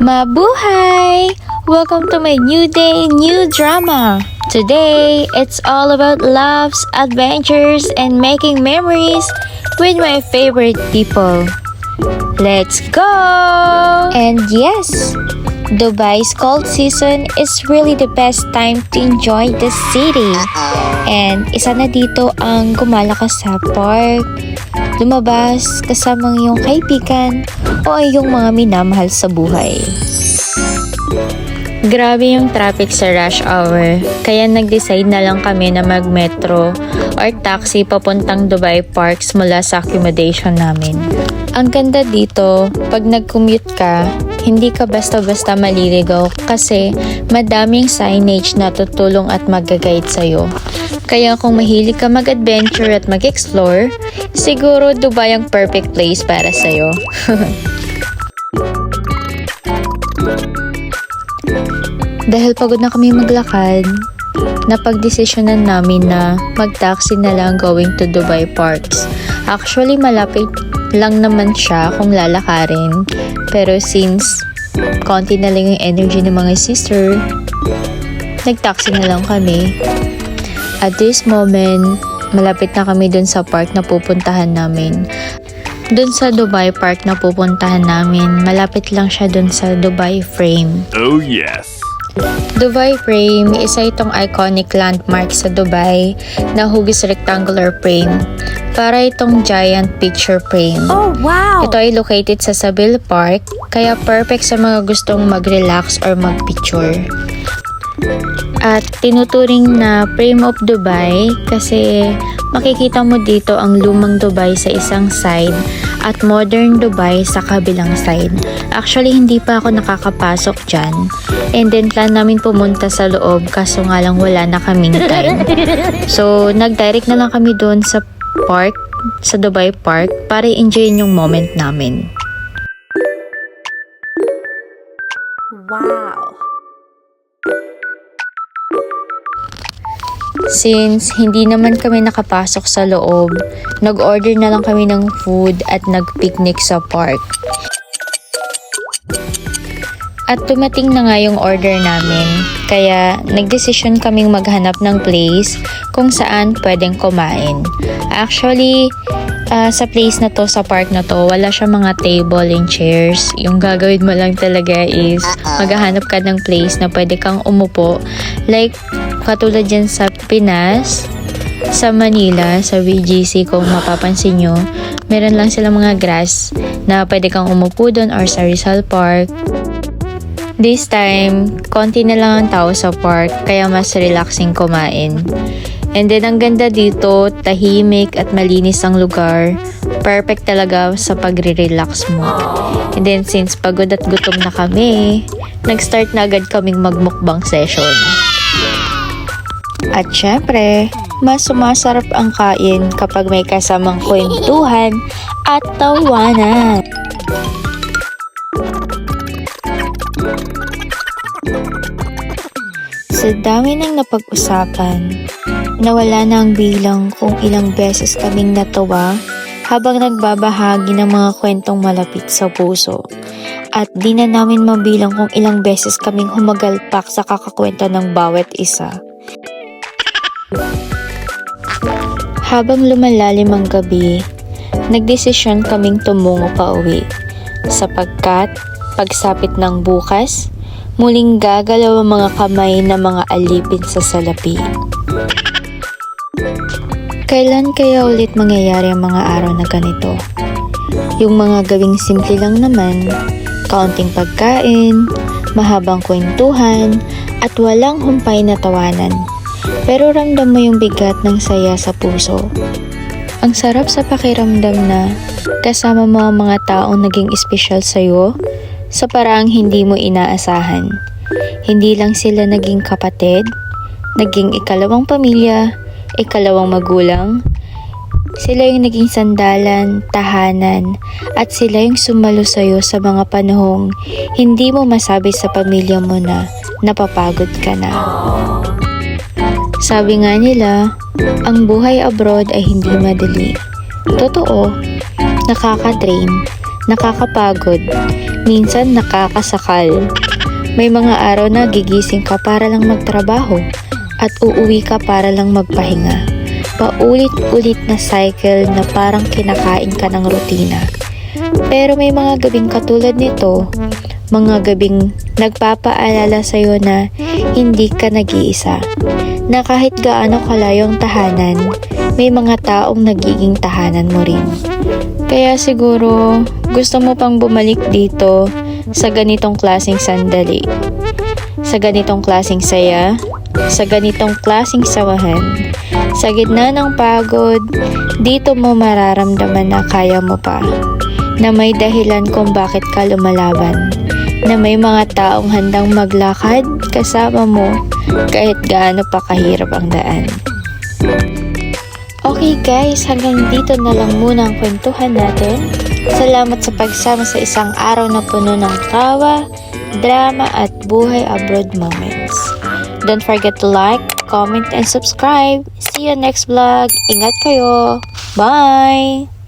Mabuhay! Welcome to my new day, new drama. Today, it's all about loves, adventures, and making memories with my favorite people. Let's go! And yes, Dubai's cold season is really the best time to enjoy the city. And isa na dito ang gumala ka sa park, lumabas kasama ng iyong kaibigan o ay iyong mga minamahal sa buhay. Grabe yung traffic sa rush hour, kaya nag-decide na lang kami na mag-metro or taxi papuntang Dubai Parks mula sa accommodation namin. Ang ganda dito, pag nag-commute ka, hindi ka basta-basta maliligaw kasi madaming signage na tutulong at mag-guide sa'yo. Kaya kung mahilig ka mag-adventure at mag-explore, siguro Dubai ang perfect place para sa'yo. Dahil pagod na kami maglakad, napagdesisyonan namin na mag-taxi na lang going to Dubai Parks. Actually, malapit lang naman siya kung lalakarin. Pero since konti na lang yung energy ng mga sister, nag-taxi na lang kami. At this moment, malapit na kami dun sa park na pupuntahan namin. Dun sa Dubai Park na pupuntahan namin, malapit lang siya dun sa Dubai Frame. Oh yes! Dubai Frame, isa itong iconic landmark sa Dubai na hugis rectangular frame. Para itong giant picture frame. Oh, wow! Ito ay located sa Seville Park, kaya perfect sa mga gustong mag-relax or mag-picture. At tinuturing na frame of Dubai kasi makikita mo dito ang lumang Dubai sa isang side at modern Dubai sa kabilang side. Actually, hindi pa ako nakakapasok dyan. And then plan namin pumunta sa loob kaso nga lang wala na kaming time. So, nag-direct na lang kami doon sa park, sa Dubai Park para i-enjoyin yung moment namin. Wow! Since hindi naman kami nakapasok sa loob, nag-order na lang kami ng food at nag-picnic sa park. At dumating na nga yung order namin, kaya nagdesisyon kaming maghanap ng place kung saan pwedeng kumain. Actually, sa place na to, sa park na to, wala siya mga table and chairs. Yung gagawin mo lang talaga is maghahanap ka ng place na pwede kang umupo. Like, katulad dyan sa Pinas, sa Manila, sa BGC kung mapapansin nyo, meron lang silang mga grass na pwede kang umupo doon or sa Rizal Park. This time, konti na lang ang tao sa park, kaya mas relaxing kumain. And then, ang ganda dito, tahimik at malinis ang lugar. Perfect talaga sa pagre-relax mo. And then, since pagod at gutom na kami, nag-start na agad kaming magmukbang session. At syempre, mas sumasarap ang kain kapag may kasamang kwentuhan at tawanan. Sa dami ng napag-usapan, nawala na ang bilang kung ilang beses kaming natawa habang nagbabahagi ng mga kwentong malapit sa puso. At di na namin mabilang kung ilang beses kaming humagalpak sa kakakwento ng bawat isa. Habang lumalalim ang gabi, nagdesisyon kaming tumungo pa uwi. Sapagkat, pagsapit ng bukas, muling gagalaw ang mga kamay na mga alipin sa salapi. Kailan kaya ulit mangyayari ang mga araw na ganito? Yung mga gawing simple lang naman, kaunting pagkain, mahabang kwentuhan, at walang humpay na tawanan. Pero ramdam mo yung bigat ng saya sa puso. Ang sarap sa pakiramdam na kasama mo ang mga taong naging espesyal sa'yo sa paraang hindi mo inaasahan. Hindi lang sila naging kapatid, naging ikalawang pamilya, ikalawang magulang. Sila yung naging sandalan, tahanan, at sila yung sumalo sa'yo sa mga panahong hindi mo masabi sa pamilya mo na napapagod ka na. Sabi nga nila, ang buhay abroad ay hindi madali. Totoo, nakaka-drain, nakakapagod, Minsan nakakasakal. May mga araw na gigising ka para lang magtrabaho at uuwi ka para lang magpahinga. Paulit-ulit na cycle na parang kinakain ka ng rutina. Pero may mga gabing katulad nito, mga gabing nagpapaalala sa'yo na hindi ka nag-iisa. Na kahit gaano kalayong tahanan, may mga taong nagiging tahanan mo rin. Kaya siguro gusto mo pang bumalik dito sa ganitong klaseng sandali. Sa ganitong klaseng saya, sa ganitong klaseng sawahan. Sa gitna ng pagod, dito mo mararamdaman na kaya mo pa. Na may dahilan kung bakit ka lumalaban. Na may mga taong handang maglakad kasama mo kahit gaano pa kahirap ang daan. Okay guys, hanggang dito na lang muna ang kwentuhan natin. Salamat sa pagsama sa isang araw na puno ng tawa, drama at buhay abroad moments. Don't forget to like, comment, and subscribe. See you next vlog. Ingat kayo. Bye!